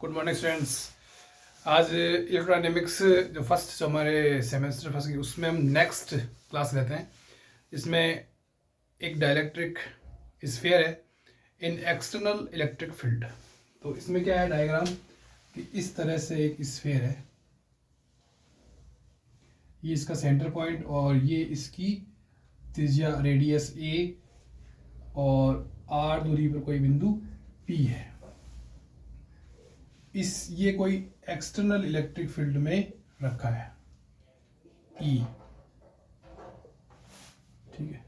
Good morning students. आज electrodynamics जो हमारे सेमेस्टर फर्स्ट की उसमें हम नेक्स्ट क्लास लेते हैं। इसमें एक डाइलेक्ट्रिक स्फीयर है इन एक्सटर्नल इलेक्ट्रिक फील्ड। तो इसमें क्या है डायग्राम कि इस तरह से एक स्फीयर है, ये इसका सेंटर पॉइंट और ये इसकी त्रिज्या रेडियस ए और आर दूरी पर कोई बिंदु पी है। ये कोई एक्सटर्नल इलेक्ट्रिक फील्ड में रखा है ई, ठीक है।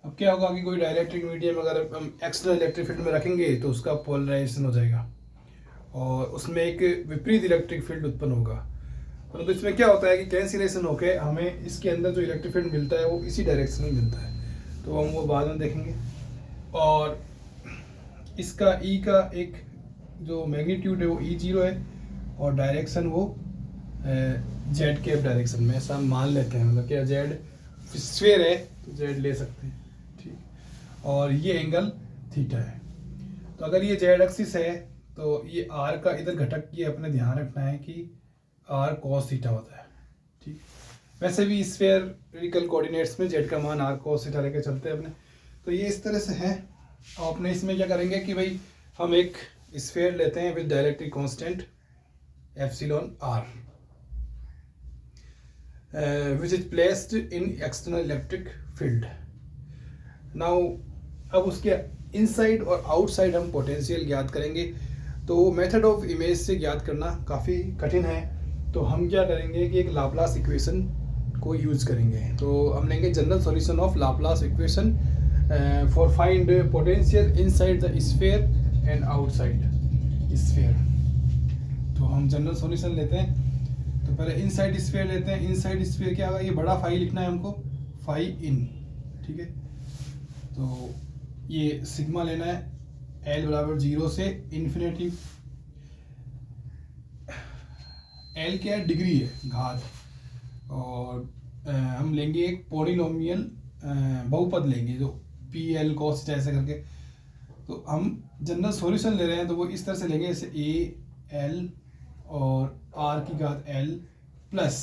अब क्या होगा कि कोई डाइलेक्ट्रिक मीडियम अगर हम एक्सटर्नल इलेक्ट्रिक फील्ड में रखेंगे तो उसका पोलराइजेशन हो जाएगा और उसमें एक विपरीत इलेक्ट्रिक फील्ड उत्पन्न होगा। परंतु तो इसमें क्या होता है कि कैंसिलेशन होकर हमें इसके अंदर जो इलेक्ट्रिक फील्ड मिलता है वो इसी डायरेक्शन में मिलता है, तो हम वो बाद में देखेंगे। और इसका ई का एक जो मैग्नीट्यूड है वो E0 है और डायरेक्शन वो जेड कैप डायरेक्शन में, ऐसा हम मान लेते हैं। मतलब क्या जेड स्फीयर है तो जेड ले सकते हैं, ठीक। और ये एंगल थीटा है। तो अगर ये जेड एक्सिस है तो ये आर का इधर घटक ये अपने ध्यान रखना है कि आर कॉस थीटा होता है, ठीक। वैसे भी स्फेरिकल कोऑर्डिनेट्स में जेड का मान आर कॉस थीटा लेके चलते हैं अपने। तो ये इस तरह से है। और अपने इसमें क्या करेंगे कि भाई हम एक स्फीयर लेते हैं with dielectric constant epsilon R which is placed in external electric field. Now अब उसके इनसाइड और आउटसाइड हम पोटेंशियल ज्ञात करेंगे। तो मेथड ऑफ इमेज से ज्ञात करना काफ़ी कठिन है, तो हम क्या करेंगे कि एक लाप्लास इक्वेशन को यूज करेंगे। तो हम लेंगे general solution of Laplace equation for find potential inside the sphere and outside sphere. तो हम जनरल सॉल्यूशन लेते हैं। तो पहले इनसाइड स्फीयर लेते हैं। इनसाइड स्फीयर क्या होगा, ये बड़ा फाई लिखना है हमको, फाई इन, ठीक है। तो ये सिग्मा लेना है एल बराबर 0 से इन्फिनिटी। एल क्या है, डिग्री है, घात। और हम लेंगे एक पॉलिनोमियल बहुपद लेंगे जो पी एल कॉस ऐसे करके। तो हम जनरल सॉल्यूशन ले रहे हैं तो वो इस तरह से लेंगे, जैसे ए एल और आर की घात एल प्लस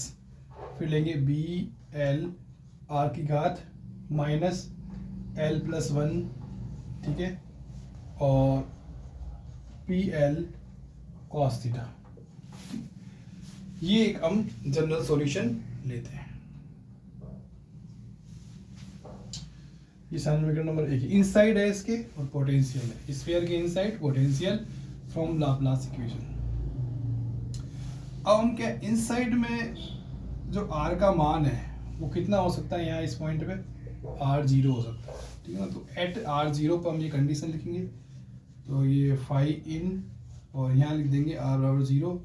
फिर लेंगे बी एल आर की घात माइनस एल प्लस 1, ठीक है, और पी एल कॉस थीटा। ये एक हम जनरल सॉल्यूशन लेते हैं। ये समीकरण नंबर 1 इनसाइड है इसके और पोटेंशियल है। स्फीयर के inside potential from Laplace equation. अब हम क्या इनसाइड में जो आर का मान है वो कितना हो सकता है, यहाँ इस पॉइंट पे R0 हो सकता है, ठीक है ना। तो एट R0 पर हम ये कंडीशन लिखेंगे। तो ये फाई इन और यहाँ लिख देंगे R बराबर 0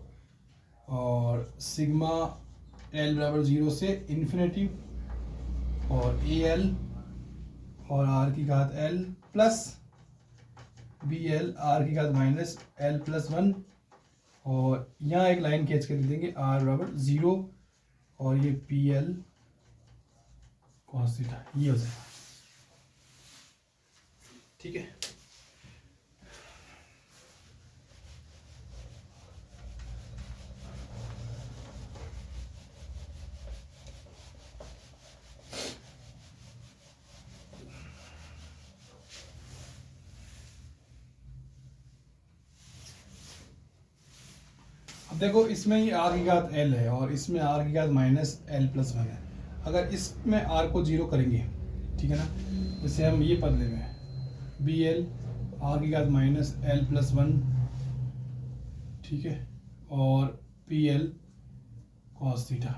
और सिग्मा L बराबर 0 से इन्फिनिटी और AL और आर की घात L plus B L R की घात माइनस एल प्लस 1 और यहाँ एक लाइन खींच के लिख देंगे आर बराबर 0 और ये पी एल कॉस थीटा, ये हो जाएगा, ठीक है। अब देखो इसमें ही आर की घात एल है और इसमें आर की घात माइनस एल प्लस 1 है। अगर इसमें आर को 0 करेंगे, ठीक है ना, जैसे हम ये पद लेंगे बी एल आर की घात माइनस एल प्लस 1, ठीक है, और पी एल कॉस थीटा।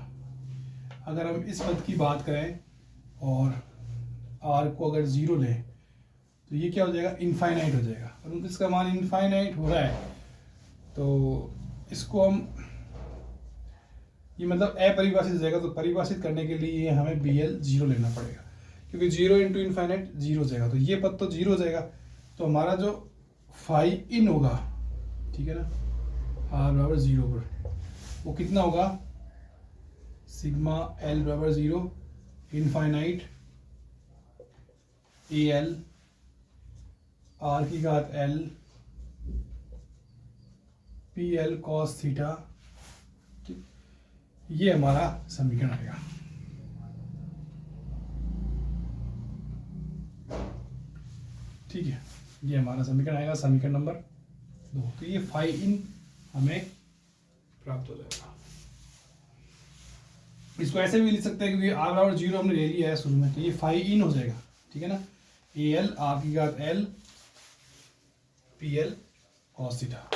अगर हम इस पद की बात करें और आर को अगर 0 लें तो ये क्या हो जाएगा, इनफाइनाइट हो जाएगा। परंतु इसका मान इनफाइनाइट हो रहा है तो इसको हम ये मतलब अपरिभाषित हो जाएगा। तो परिभाषित करने के लिए हमें बी एल 0 लेना पड़ेगा, क्योंकि 0 इंटू इनफाइनाइट 0 हो जाएगा। तो ये पद तो 0 हो जाएगा। तो हमारा जो फाई इन होगा, ठीक है ना, आर बराबर 0 पर वो कितना होगा, सिग्मा एल बराबर 0 इनफाइनाइट ए एल आर की घात L P L cos theta, ये हमारा समीकरण आएगा। ठीक है, ये हमारा समीकरण आएगा, समीकरण नंबर 2। तो ये फाई इन हमें प्राप्त हो जाएगा। इसको ऐसे भी लिख सकते हैं क्योंकि आर बराबर 0 हमने ले लिया है शुरू में, तो ये फाई इन हो जाएगा। ठीक है ना, ए एल आर की घात L P L cos theta.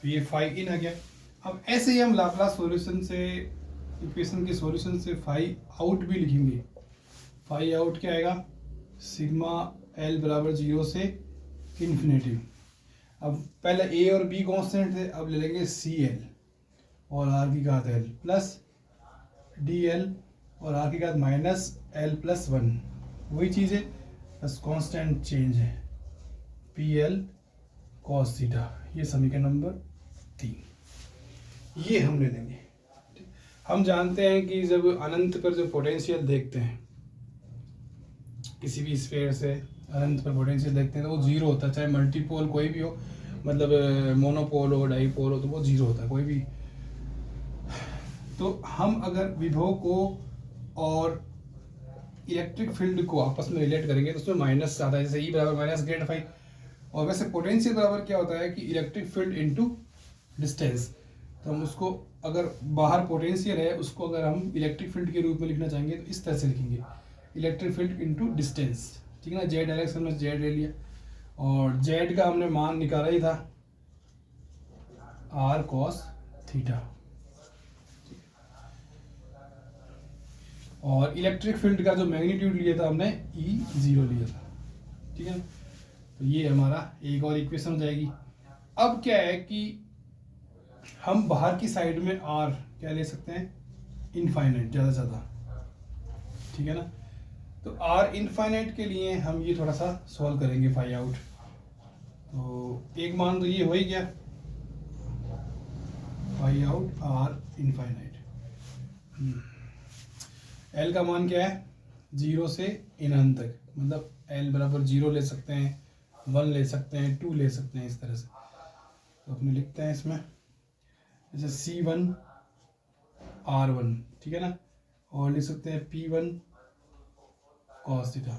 ये फाई इन आ गया। अब ऐसे ही हम लाप्लास सॉल्यूशन से, इक्वेशन के सॉल्यूशन से फाई आउट भी लिखेंगे। फाई आउट क्या आएगा, सिग्मा एल बराबर 0 से इन्फिनिटी। अब पहले ए और बी कॉन्स्टेंट थे, अब ले लेंगे सी एल और आर की घात एल प्लस डी एल और आर की घात माइनस एल प्लस 1, वही चीज़ है बस कांस्टेंट चेंज है, पी एल कॉस थीटा। ये समीकरण नंबर 3, ये हम ले लेंगे। हम जानते हैं कि जब अनंत पर जो पोटेंशियल देखते हैं, किसी भी स्फीयर से अनंत पर पोटेंशियल देखते हैं तो वो 0 होता है, चाहे मल्टीपोल कोई भी हो, मतलब मोनोपोल हो डाईपोल हो, तो वो 0 होता है कोई भी। तो हम अगर विभव को और इलेक्ट्रिक फील्ड को आपस में रिलेट करेंगे तो उसमें माइनस आता है, जैसे ई बराबर माइनस ग्रेड फाई। और वैसे पोटेंशियल बराबर क्या होता है कि इलेक्ट्रिक फील्ड इनटू डिस्टेंस। तो हम उसको अगर बाहर पोटेंशियल है उसको अगर हम इलेक्ट्रिक फील्ड के रूप में लिखना चाहेंगे तो इस तरह से लिखेंगे, इलेक्ट्रिक फील्ड इनटू डिस्टेंस। ठीक है ना, जेड डायरेक्शन में जेड ले लिया और जेड का हमने मान निकाला ही था आर कॉस थीटा। और इलेक्ट्रिक फील्ड का जो मैग्नीट्यूड लिया था हमने E0 लिया था। ठीक है ना, तो ये हमारा एक और इक्वेशन हो जाएगी। अब क्या है कि हम बाहर की साइड में आर क्या ले सकते हैं, इनफाइनाइट, ज़्यादा से ज़्यादा। ठीक है ना, तो आर इनफाइनाइट के लिए हम ये थोड़ा सा सॉल्व करेंगे फाई आउट। तो एक मान तो ये हो ही गया, phi out R infinite. L का मान क्या है, 0 से इनहन तक, मतलब एल बराबर 0 ले सकते हैं, 1 ले सकते हैं, 2 ले सकते हैं, इस तरह से। तो अपने लिखते हैं इसमें जैसे C1 R1, ठीक है ना, और लिख सकते हैं P1 cos थीटा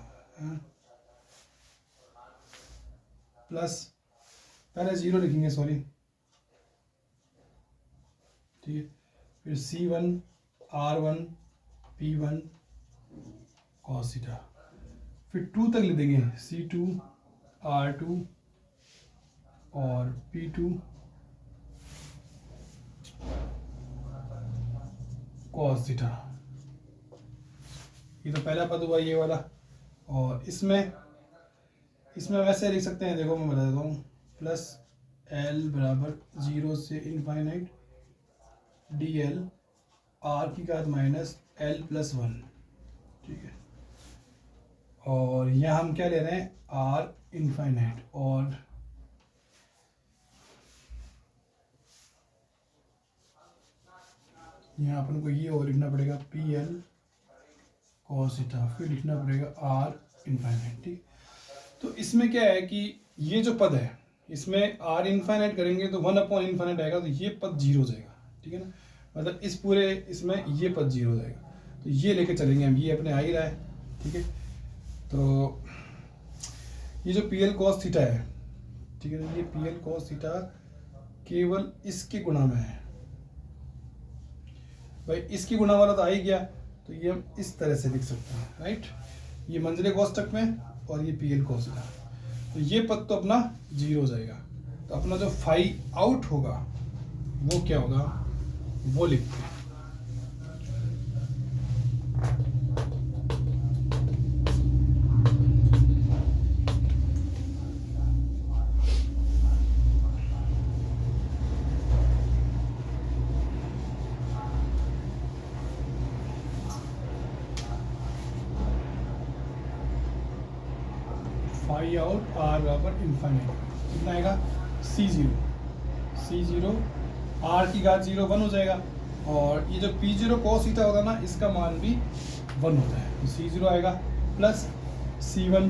प्लस, पहले 0 लिखेंगे सॉरी, ठीक है, फिर C1 R1 P1 cos theta, फिर 2 तक लिख देंगे C2 R2 और P2 cos थीटा। ये तो पहला पद हुआ ये वाला। और इसमें वैसे लिख सकते हैं, देखो मैं बता देता हूँ, प्लस L बराबर 0 से इनफाइनाइट DL R की घात माइनस L प्लस 1। ठीक है, और यहाँ हम क्या ले रहे हैं, R इनफाइनाइट, और यहाँ अपन को ये और लिखना पड़ेगा PL cos थीटा, फिर लिखना पड़ेगा R इनफाइनाइट। ठीक, तो इसमें क्या है कि ये जो पद है इसमें R इनफाइनाइट करेंगे तो 1/इनफाइनाइट आएगा, तो ये पद 0 हो जाएगा। ठीक है ना, मतलब इस पूरे इसमें ये पद 0 हो जाएगा, तो ये लेके चलेंगे हम, ये अपने आ ही रहा है। ठीक है, तो ये जो PL cos थीटा है, ठीक है ना, ये PL cos थीटा केवल इसके गुणा में है भाई, इसकी गुणा वाला तो आ ही गया, तो ये हम इस तरह से लिख सकते हैं, राइट। ये मंजिले कोष्टक में और ये PL cos थीटा, तो ये पद तो अपना 0 हो जाएगा। तो अपना जो फाई आउट होगा वो क्या होगा, वो लिखते हैं। फाई आउट R बराबर इनफाइनाइट, कितना आएगा C0। C0 R की घात 0 1 हो जाएगा, और ये जो P0 cos थीटा होगा ना, इसका मान भी 1 होता है, तो C0 आएगा प्लस C1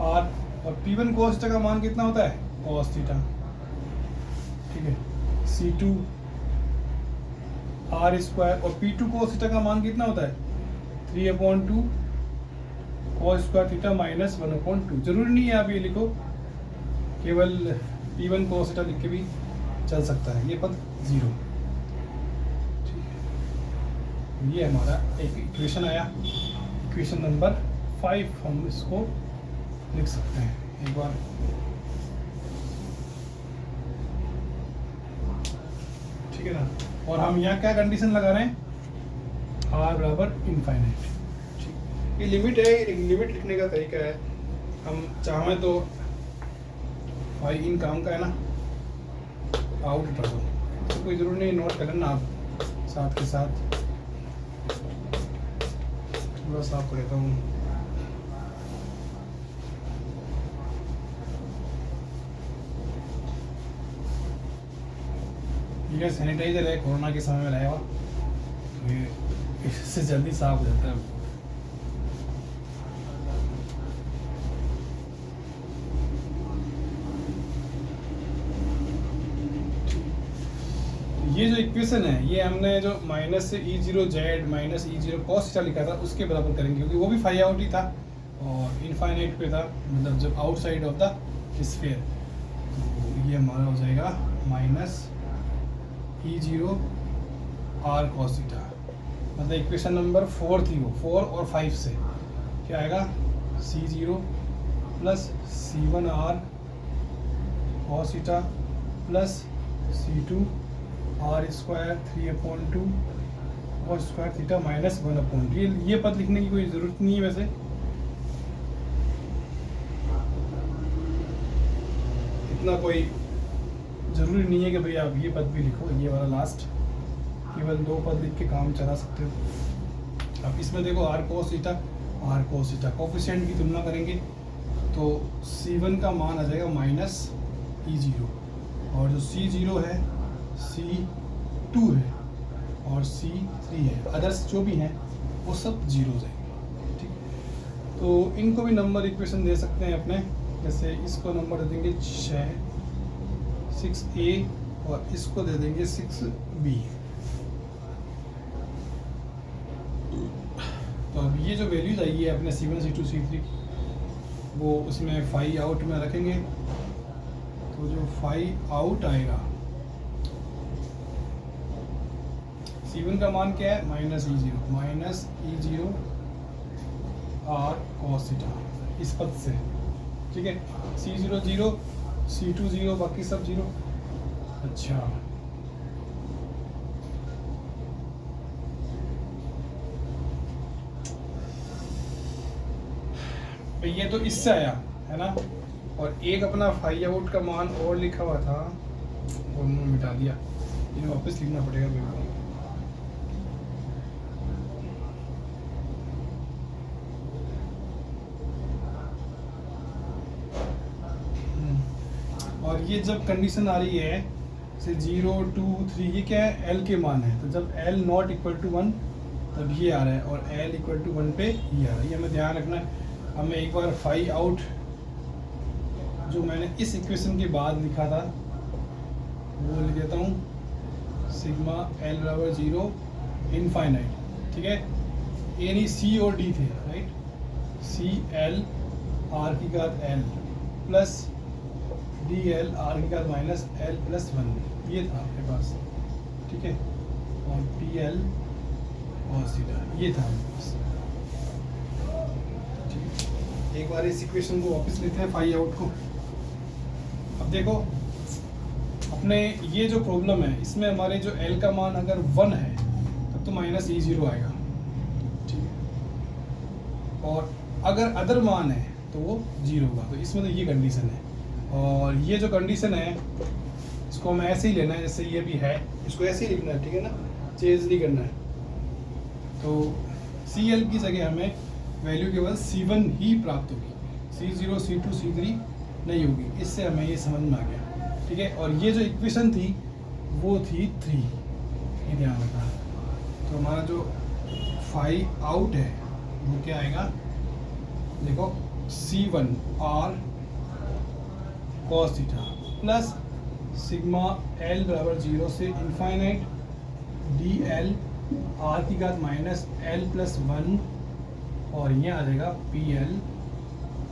R, और P1 cos थीटा का मान कितना होता है, cos थीटा, ठीक है। C2 R स्क्वायर, और P2 cos थीटा का मान कितना होता है, 3/2 cos स्क्वायर थीटा माइनस 1/2। जरूरी नहीं है आप ये लिखो, केवल P1 cos थीटा लिख के भी चल सकता है, ये पद 0, ठीक है। ये हमारा एक इक्वेशन आया, इक्वेशन नंबर 5 हम इसको लिख सकते हैं एक बार। ठीक है ना, और हम यहाँ क्या कंडीशन लगा रहे हैं, R बराबर इनफाइनाइट, ठीक। ये लिमिट है, लिमिट लिखने का तरीका है, हम चाहें तो भाई इन काम का है ना, आउट उठा दो, तो कोई ज़रूर नहीं, नोट कर लेना आप साथ के साथ। थोड़ा साफ कर देता हूँ। ये सैनिटाइजर है, कोरोना के समय में लाया हुआ, तो ये इससे जल्दी साफ हो जाता है। ये जो इक्वेशन है, ये हमने जो माइनस से E0z minus E0 cos theta लिखा था उसके बराबर करेंगे, क्योंकि वो भी फाई आउट ही था और इनफाइनाइट पे था, मतलब जब आउटसाइड ऑफ द स्फीयर। तो ये हमारा हो जाएगा minus E0 R cos theta, मतलब इक्वेशन नंबर 4 थी वो, 4 और 5 से क्या आएगा, C0 plus C1 R cos theta plus C2 R square 3/2 cos square theta minus 1/2। ये पद लिखने की कोई ज़रूरत नहीं है वैसे, इतना कोई ज़रूरी नहीं है कि भाई आप ये पद भी लिखो, ये वाला लास्ट, केवल 2 पद लिख के काम चला सकते हो। अब इसमें देखो R cos थीटा कोफिशिएंट की तुलना करेंगे तो C1 का मान आ जाएगा माइनस E0, और जो C0 है C2 है और C3 है, अदर्स जो भी हैं वो सब 0 जाएंगे, ठीक। तो इनको भी नंबर इक्वेशन दे सकते हैं अपने, जैसे इसको नंबर दे देंगे 6A और इसको दे देंगे 6B। तो अब ये जो वैल्यूज आई है अपने C1 C2 C3, वो उसमें फाई आउट में रखेंगे, तो जो फाई आउट आएगा, C1 का मान क्या है, minus E0 R cos theta, इस पद से, ठीक है। C0 0, C2 0, बाकी सब 0। अच्छा, ये तो इससे आया है ना, और एक अपना फाई आउट का मान और लिखा हुआ था, और उन्होंने मिटा दिया, ये वापस लिखना पड़ेगा बिल्कुल। और ये जब कंडीशन आ रही है से 0 2 3, ये क्या है, L के मान है, तो जब L नॉट इक्वल टू 1 तब ये आ रहा है, और L इक्वल टू 1 पे ये आ रहा है, ये हमें ध्यान रखना है। अब मैं एक बार फाई आउट जो मैंने इस इक्वेशन के बाद लिखा था वो लिख देता हूँ, सिग्मा L बराबर 0 इनफाइनाइट, ठीक है। यानी C और D थे, राइट, C L R की घात L प्लस DL R की घात माइनस L प्लस 1, ये था आपके पास, ठीक है, और PL cos थीटा ये था आपके पास, ठीक है। एक बार इस इक्वेशन को वापस लेते हैं फाई आउट को। अब देखो अपने ये जो प्रॉब्लम है, इसमें हमारे जो L का मान अगर 1 है तब तो माइनस E0 आएगा, ठीक है, और अगर अदर मान है तो वो 0 होगा, तो इसमें तो ये कंडीशन है। और ये जो कंडीशन है इसको हमें ऐसे ही लेना है जैसे ये भी है, इसको ऐसे ही लिखना है, ठीक है ना, चेंज नहीं करना है। तो CL की जगह हमें वैल्यू केवल C1 ही प्राप्त होगी, C0 C2 C3 नहीं होगी, इससे हमें ये समझ में आ गया। ठीक है। और ये जो इक्वेशन थी वो थी 3, ये ध्यान रखना। तो हमारा जो फाई आउट है वो क्या आएगा, देखो C1 R cos theta plus sigma L बराबर 0 से इनफाइनाइट DL R की घात माइनस L प्लस 1, और ये आ जाएगा PL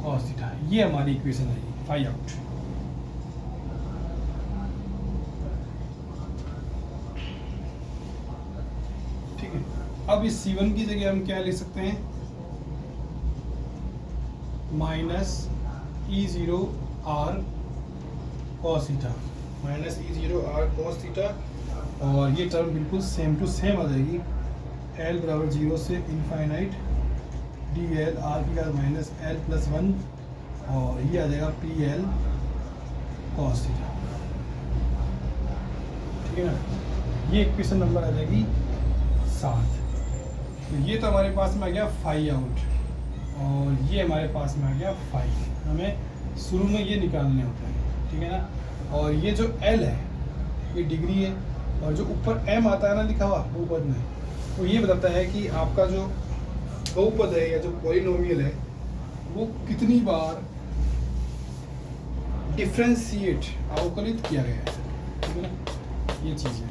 cos थीटा। ये हमारी इक्वेशन आएगी फाई आउट। ठीक है। अब इस C1 की जगह हम क्या ले सकते हैं, minus E0 R cos theta, minus E0 R cos theta, और ये टर्म बिल्कुल सेम टू सेम आ जाएगी। L बराबर 0 से इनफाइनाइट DL R की घात माइनस L प्लस 1, और ये आ जाएगा PL cos थीटा। ठीक है ना। ये इक्वेशन नंबर आ जाएगी 7। तो ये तो हमारे पास में आ गया फाई आउट, और ये हमारे पास में आ गया फाई। हमें शुरू में ये निकालने होते हैं, ठीक है ना। और ये जो L है ये डिग्री है, और जो ऊपर M आता है ना लिखा हुआ बहुपद में, तो ये बताता है कि आपका जो बहुपद है या जो पॉलिनोमियल है वो कितनी बार डिफ्रेंशिएट अवकलित किया गया है, ठीक है ना। ये चीज़ है।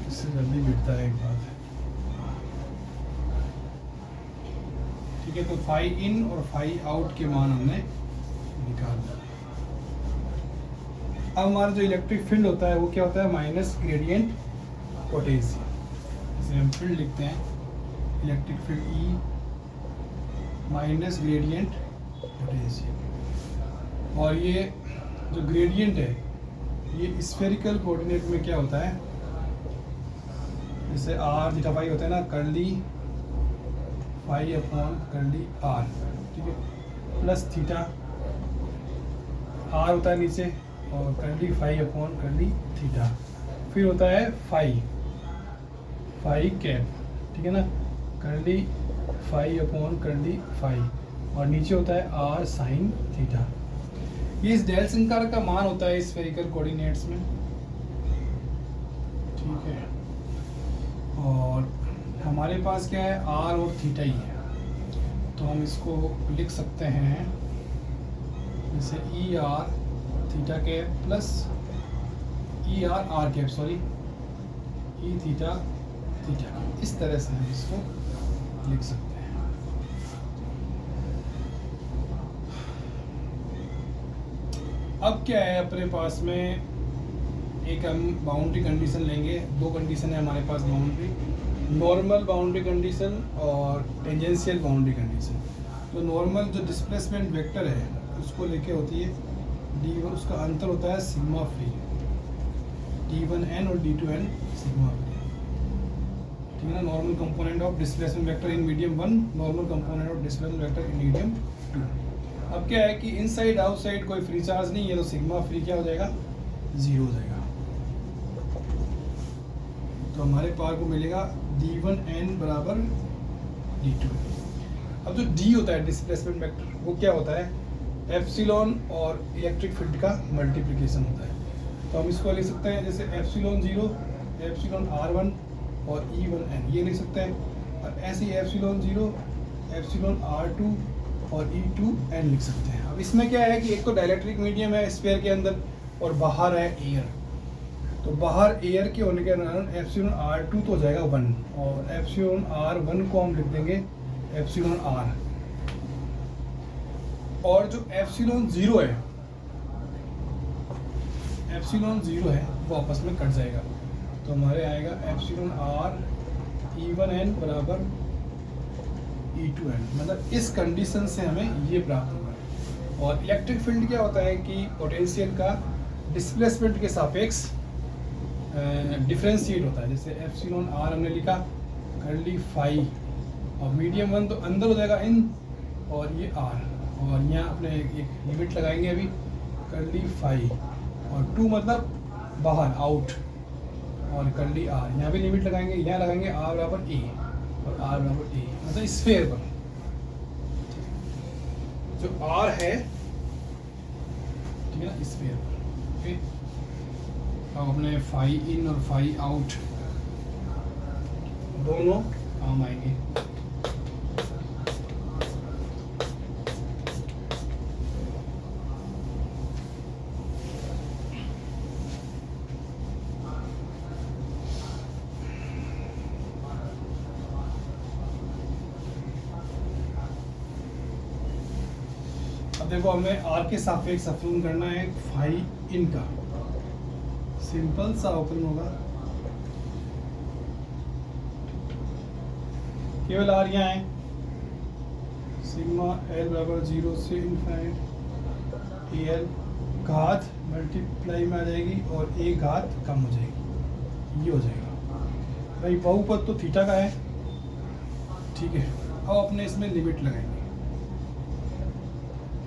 इससे जल्दी मिटता है एक बात। ठीक है। तो फाई इन और फाई आउट के मान हमने निकाल दिया। अब हमारा जो इलेक्ट्रिक फील्ड होता है वो क्या होता है, माइनस ग्रेडियंट पोटेंशियल। इसे हम फील्ड लिखते हैं, electric field E minus gradient potential. और ये जो ग्रेडियंट है ये स्फेरिकल कोऑर्डिनेट में क्या होता है, जैसे R थीटा फाई होता है ना, curly phi upon curly R, ठीक है, प्लस थीटा R होता है नीचे, और curly phi upon curly theta, फिर होता है फाई कैप, ठीक है ना, curly phi upon curly phi, और नीचे होता है R साइन थीटा। ये इस डेल संकार का मान होता है स्फेरिकल कोऑर्डिनेट्स में, ठीक है। और हमारे पास क्या है, R और थीटा ही है, तो हम इसको लिख सकते हैं जैसे ER theta cap plus ER R cap, sorry E theta theta cap, इस तरह से हम इसको लिख सकते हैं। अब क्या है, अपने पास में एक हम बाउंड्री कंडीशन लेंगे। दो कंडीशन है हमारे पास बाउंड्री, नॉर्मल बाउंड्री कंडीशन और टेंजेंशियल बाउंड्री कंडीशन। तो नॉर्मल जो डिस्प्लेसमेंट वेक्टर है उसको लेके होती है D1, उसका अंतर होता है सिग्मा फ्री, D1n और D2n सिग्मा फ्री, ठीक है ना। Normal component of displacement vector in medium 1, normal component of displacement vector in medium 2। अब क्या है कि इनसाइड आउटसाइड कोई फ्री चार्ज नहीं है, तो सिग्मा फ्री क्या हो जाएगा, 0 हो जाएगा। तो हमारे पास को मिलेगा D1n बराबर D2। अब जो D होता है डिस्प्लेसमेंट वेक्टर, वो क्या होता है, एप्सिलॉन और इलेक्ट्रिक फील्ड का मल्टीप्लिकेशन होता है। तो हम इसको लिख सकते हैं जैसे एप्सिलॉन 0 एप्सिलॉन R1 और E1n, ये लिख सकते हैं। और ऐसे ही एप्सिलॉन 0 एप्सिलॉन R2 और E2n लिख सकते हैं। अब इसमें क्या है कि एक तो डाइलेक्ट्रिक मीडियम है स्फीयर के अंदर, और बाहर है एयर, तो बाहर एयर के होने के कारण एप्सिलॉन R2 तो हो जाएगा 1, और एप्सिलॉन R1 को हम लिख देंगे एप्सिलॉन R, और जो एप्सिलॉन 0 है, एप्सिलॉन 0 है वो आपस में कट जाएगा। तो हमारे आएगा एप्सिलॉन R E1n बराबर E2n, मतलब इस कंडीशन से हमें ये प्राप्त होगा। और इलेक्ट्रिक फील्ड क्या होता है कि पोटेंशियल का डिस्प्लेसमेंट के सापेक्ष डिफरेंशिएट होता है। जैसे एप्सिलॉन R हमने लिखा कर्ली फाई और मीडियम वन तो अंदर हो जाएगा इन, और ये आर, और यहाँ अपने एक लिमिट लगाएंगे अभी कर्ली फाई, और 2 मतलब बाहर आउट, और कर्ली आर, यहाँ भी लिमिट लगाएंगे, यहाँ लगाएंगे आर बराबर ए, और आर बराबर ए मतलब स्फेयर पर जो आर है, ठीक है ना, स्फेयर पर। ओके, अब अपने फाई इन और फाई आउट दोनों काम आएंगे। अब देखो हमें आर के सापेक्ष अवकलन करना है फाई इन का। सिंपल सा अवकलन होगा, केवल आर यहाँ है, सिग्मा एल बराबर 0 से इनफाइनाइट ए एल घात मल्टीप्लाई में आ जाएगी और ए घात कम हो जाएगी, ये हो जाएगा भाई। बहुपद तो थीटा का है, ठीक है। अब अपने इसमें लिमिट लगाएंगे,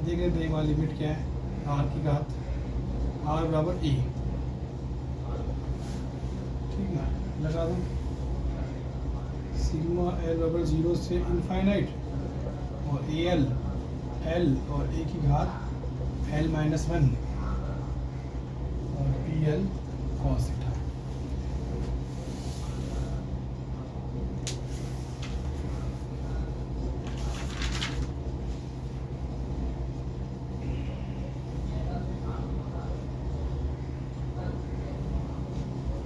देख लेते हैं वाली लिमिट क्या है। आर की घात आर बराबर ए, ठीक है, लगा दो। सिग्मा एल बराबर 0 से इनफाइनाइट और ए एल एल और ए की घात एल माइनस 1 और पी एल कॉस थीटा।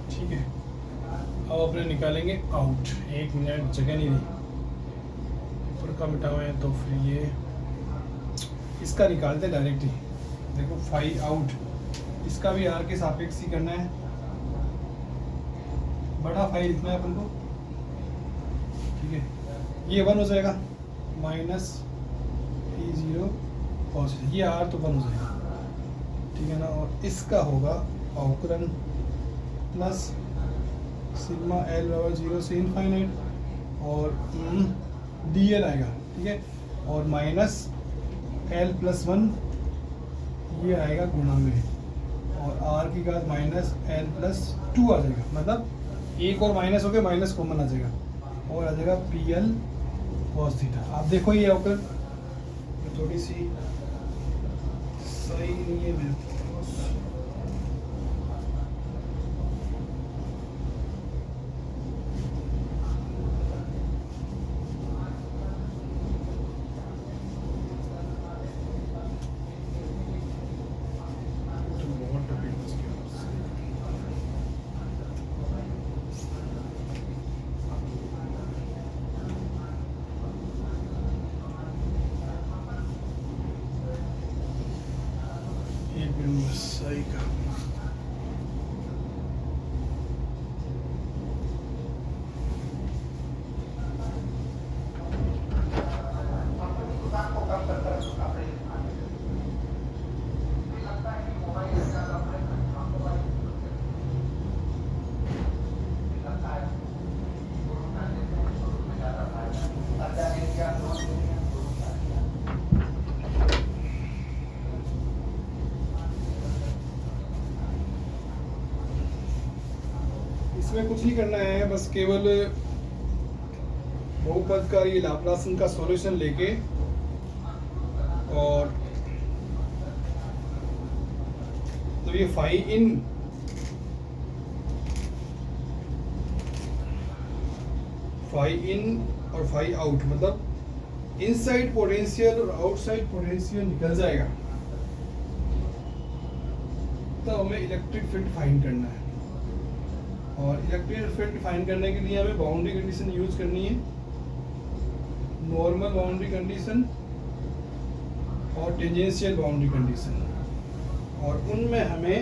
ठीक है, अब अपने निकालेंगे आउट। 1 मिनट, जगह नहीं दी, ऊपर का मिटा हुआ है तो फिर ये इसका निकालते डायरेक्ट ही। देखो फाई आउट, इसका भी आर के सापेक्ष ही करना है, बड़ा फाई लिखना है अपन को, ठीक है। ये 1 हो जाएगा माइनस पी 0 कॉस, ये आर तो 1 हो जाएगा, ठीक है ना। और इसका होगा अवकलन प्लस सिग्मा एल बराबर 0 से इनफाइनाइट और डी एल आएगा, ठीक है, और माइनस एल प्लस 1 ये आएगा गुणा में, और आर की घात माइनस एल प्लस 2 आ जाएगा, मतलब एक और माइनस हो गया, माइनस कॉमन आ जाएगा और आ जाएगा पी एल कॉस थीटा। आप देखो ये अवकलन थोड़ी सी सही नहीं है मेरे पास। सही का इसमें कुछ नहीं करना है, बस केवल बहुपद का ये लाप्लासन का सॉल्यूशन लेके और तो ये फाई इन और फाई आउट, मतलब इनसाइड पोटेंशियल और आउटसाइड पोटेंशियल निकल जाएगा, तो हमें इलेक्ट्रिक फील्ड फाइंड करना है। और इलेक्ट्रिक फील्ड फाइंड करने के लिए हमें बाउंड्री कंडीशन यूज करनी है, नॉर्मल बाउंड्री कंडीशन और टेंजेंशियल बाउंड्री कंडीशन, और उनमें हमें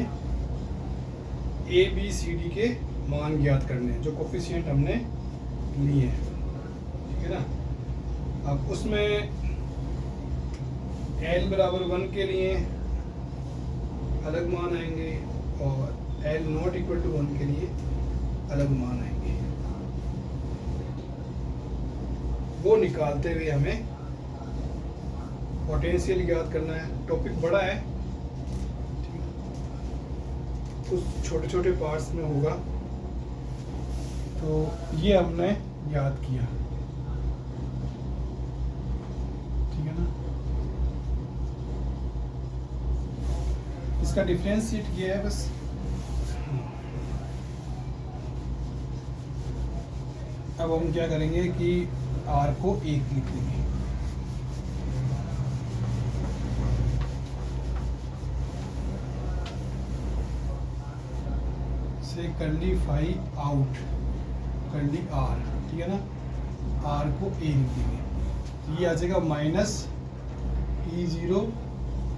ए बी सी डी के मान ज्ञात करने हैं जो कोफिशिएंट हमने लिए हैं, ठीक है ना। अब उसमें एल बराबर 1 के लिए अलग मान आएंगे और एल नॉट इक्वल टू 1 के लिए अलग मान आएंगे। वो निकालते हुए हमें पोटेंशियल याद करना है। टॉपिक बड़ा है, कुछ छोटे छोटे पार्ट्स में होगा, तो ये हमने याद किया, ठीक है ना। इसका डिफरेंशिएट किया है बस। अब हम क्या करेंगे कि आर को 1 लिख देंगे। से करली फाई आउट करली आर, ठीक है ना, आर को ए लिख देंगे। तो ये आ जाएगा minus E0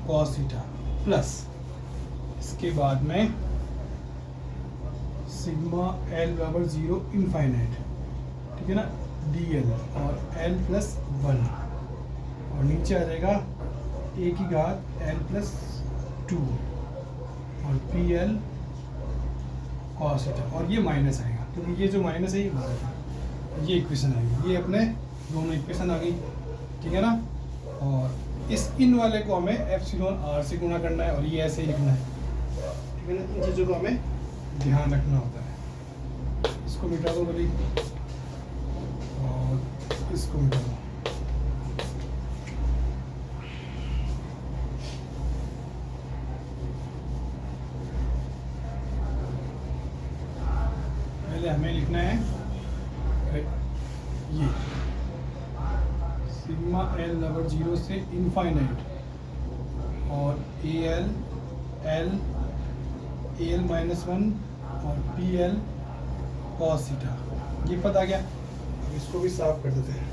cos theta plus इसके बाद में सिग्मा एल बराबर 0 इनफाइनाइट, ठीक है ना, dl और l प्लस 1 और नीचे आ जाएगा a की घात l प्लस 2 और pl cos थीटा, और ये माइनस आएगा क्योंकि ये जो माइनस है ये माइनस है, ये इक्वेशन आएगी। ये अपने दोनों इक्वेशन आ गई, ठीक है ना। और इस इन वाले को हमें एप्सिलॉन आर से गुणा करना है और ये ऐसे ही लिखना है, ठीक है ना। इन चीज़ों को हमें ध्यान रखना होता है। इसको मिटा दो बड़ी और इसको मिटा दो। पहले हमें लिखना है ये सिग्मा एल बराबर 0 से इनफाइनाइट और एल माइनस 1 और पी एल कॉस थीटा, ये पता गया। अब इसको भी साफ कर देते हैं।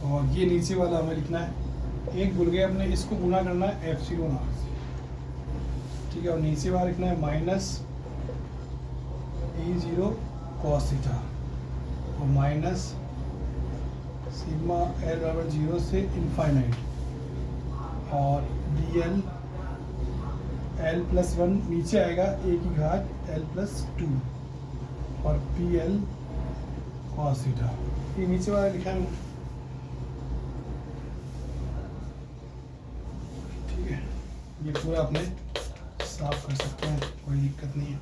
और ये नीचे वाला हमें लिखना है, एक भूल गए अपने, इसको गुना करना है एप्सिलॉन आर से, ठीक है। और नीचे वाला लिखना है माइनस E0 cos थीटा और माइनस सिग्मा एल बराबर 0 से इनफाइनाइट और dl l प्लस 1 नीचे आएगा a की घात l प्लस 2 और pl cos थीटा। ये नीचे वाला लिखा है, ठीक है। ये पूरा अपने साफ कर सकते हैं, कोई दिक्कत नहीं है।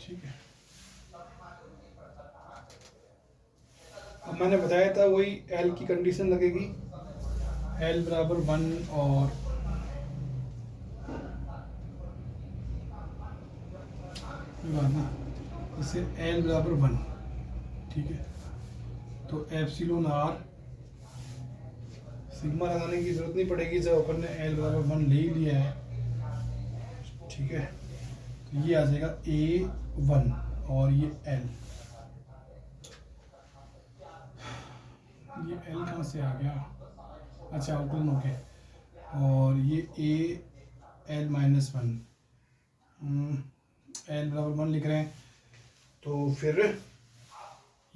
ठीक है, अब मैंने बताया था वही एल की कंडीशन लगेगी, एल बराबर 1 और इसे एल बराबर 1, ठीक है। तो एप्सिलॉन आर सिग्मा लगाने की जरूरत नहीं पड़ेगी जब अपन ने एल बराबर 1 ले ही लिया है, ठीक है। तो ये आ जाएगा A1 और ये L, ये L कहाँ से आ गया, अच्छा आउटलाइन हो गया। और ये AL माइनस 1, L बराबर 1 लिख रहे हैं तो फिर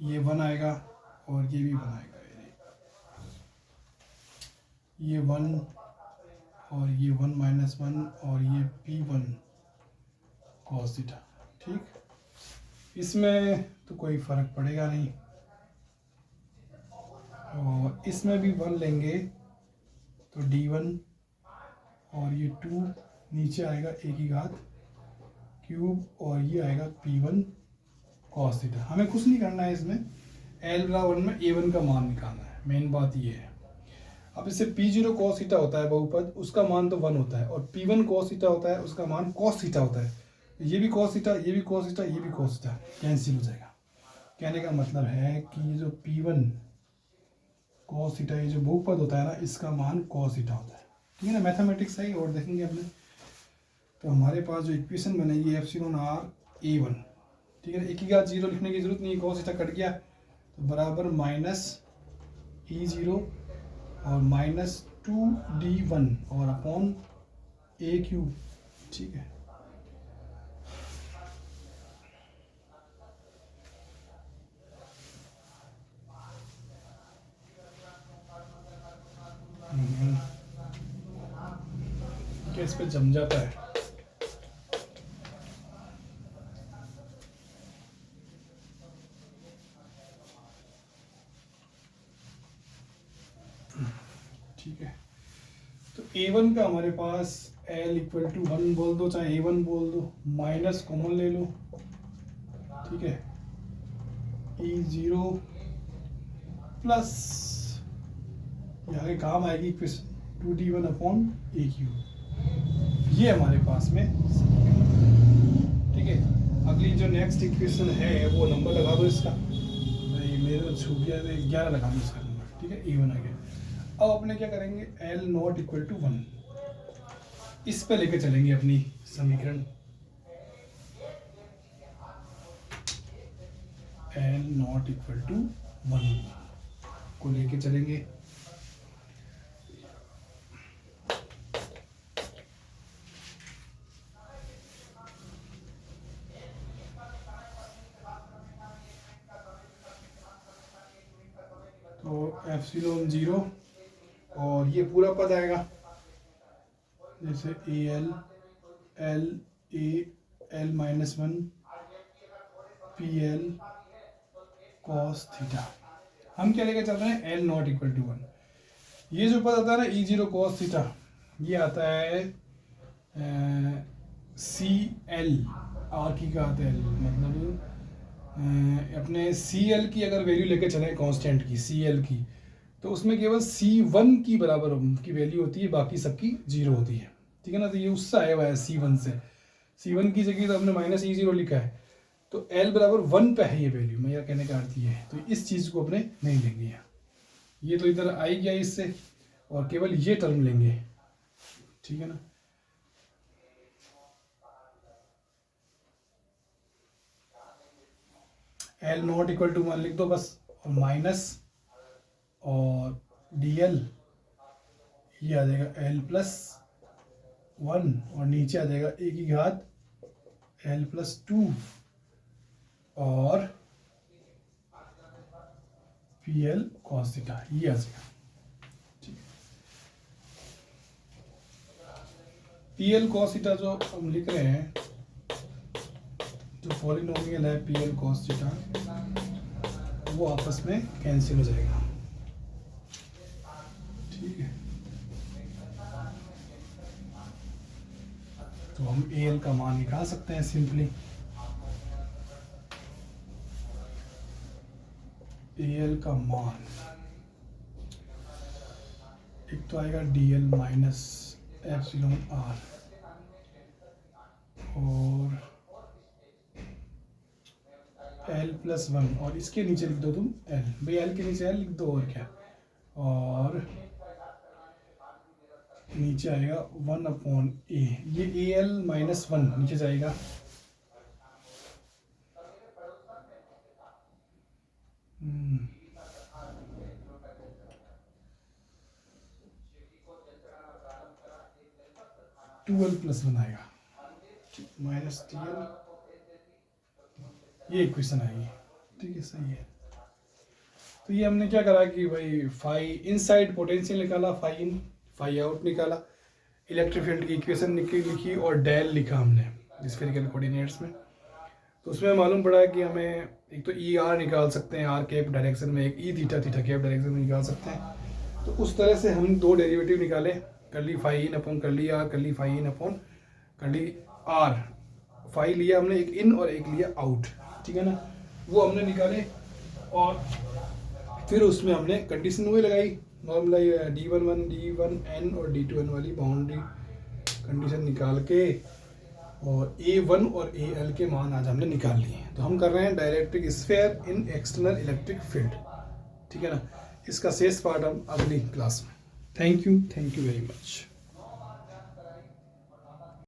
ये 1 आएगा और ये भी 1 आएगा, ये 1 और ये 1 माइनस 1 और ये P1 cos थीटा, ठीक। इसमें तो कोई फर्क पड़ेगा नहीं, और इसमें भी 1 लेंगे तो D1 और ये 2 नीचे आएगा a की घात क्यूब और ये आएगा P1 cos थीटा। हमें कुछ नहीं करना है इसमें, L बराबर 1 में A1 का मान निकालना है, मेन बात ये है। अब इससे P0 cos थीटा होता है बहुपद, उसका मान तो 1 होता है, और P1 cos थीटा होता है, उसका मान cos थीटा होता है। ये भी cos थीटा, ये भी cos थीटा, ये भी cos थीटा कैंसिल हो जाएगा। कहने का मतलब है कि ये जो P1 cos थीटा, ये जो बहुपद होता है ना, इसका मान cos थीटा होता है, ठीक है ना। मैथमेटिक्स है और देखेंगे अपने। तो हमारे पास जो इक्वेशन बनेगी एप्सिलॉन आर A1, ठीक है ना। एक ही घात 0 लिखने की जरूरत नहीं, cos थीटा कट गया तो बराबर माइनस E0 और माइनस 2D1 और अपॉन A क्यूब, ठीक है। इस पे जम जाता है। ठीक है, तो A1 का हमारे पास L इक्वल टू 1 बोल दो, चाहे A1 बोल दो, माइनस कॉमन ले लो। ठीक है, E0 प्लस आगे काम आएगी इक्वेशन 2D1 अपॉन AQ, ये हमारे पास में। ठीक है, अगली जो नेक्स्ट इक्वेशन है वो नंबर लगा दो इसका, भाई मेरे को छूट गया, 11 लगा दो इसका नंबर। ठीक है, E1 आ गया। अब अपने क्या करेंगे, L नॉट इक्वल टू 1 इस पे लेके चलेंगे अपनी समीकरण। L नॉट इक्वल टू 1 को लेके चलेंगे। तो एप्सिलॉन 0 और ये पूरा पद आएगा, जैसे AL L A L minus 1 PL cos theta. हम क्या लेके चल रहे हैं, L नॉट इक्वल टू 1। ये जो पद आता है ना E0 cos थीटा, ये आता है CL R की का आता है, मतलब अपने CL की अगर वैल्यू लेके चलें कांस्टेंट की, CL की, तो उसमें केवल C1 की बराबर की वैल्यू होती है, बाकी सबकी 0 होती है। ठीक है ना, तो ये उससे आया हुआ है C1 से। C1 की जगह तो हमने माइनस E0 लिखा है, तो L बराबर 1 पे है ये वैल्यू, मेरा कहने का अर्थ ये है। तो इस चीज़ को अपने नहीं लेंगे यहाँ, ये तो इधर आई गया इससे, और केवल ये टर्म लेंगे। ठीक है ना, L नॉट इक्वल टू 1 लिख दो बस, और माइनस और DL ये आ जाएगा L प्लस 1, और नीचे आ जाएगा A की घात L प्लस 2 और PL cos थीटा, ये आ जाएगा। ठीक है, PL cos थीटा जो हम लिख रहे हैं, जो पॉलिनोमियल है PL cos थीटा, वो आपस में कैंसिल हो जाएगा। ठीक है, तो हम AL का मान निकाल सकते हैं सिंपली। AL का मान एक तो आएगा DL माइनस एप्सिलॉन R, और L प्लस 1, और इसके नीचे लिख दो तुम L, भाई L के नीचे L लिख दो, और क्या, और नीचे आएगा 1 अपॉन A, ये AL माइनस 1 नीचे जाएगा, टूएल प्लस 1 आएगा, माइनस TL, ये इक्वेशन आएगी। ठीक है, सही है। तो ये हमने क्या करा कि भाई फाई इनसाइड पोटेंशियल निकाला, फाई इन फाई आउट निकाला, इलेक्ट्रिक फील्ड की इक्वेशन लिखी, और डेल लिखा हमने स्फेरिकल कोऑर्डिनेट्स में। तो उसमें मालूम पड़ा कि हमें एक तो ER निकाल सकते हैं R कैप डायरेक्शन में, एक E theta theta cap direction में निकाल सकते हैं। तो उस तरह से हम दो डेरिवेटिव निकाले, करली फाई इन अपॉन करली R, करली फाई इन अपॉन करली R। फाई लिया हमने एक इन और एक लिया आउट, ठीक है ना, वो हमने निकाले, और फिर उसमें हमने कंडीशन वही लगाई नॉर्मल D11 D1n और D2n वाली बाउंड्री कंडीशन निकाल के, और A1 और AL के मान आज हमने निकाल लिए। तो हम कर रहे हैं डायरेक्ट्रिक स्फीयर इन एक्सटर्नल इलेक्ट्रिक फील्ड, ठीक है ना। इसका शेष पार्ट हम अगली क्लास में। Thank you very much.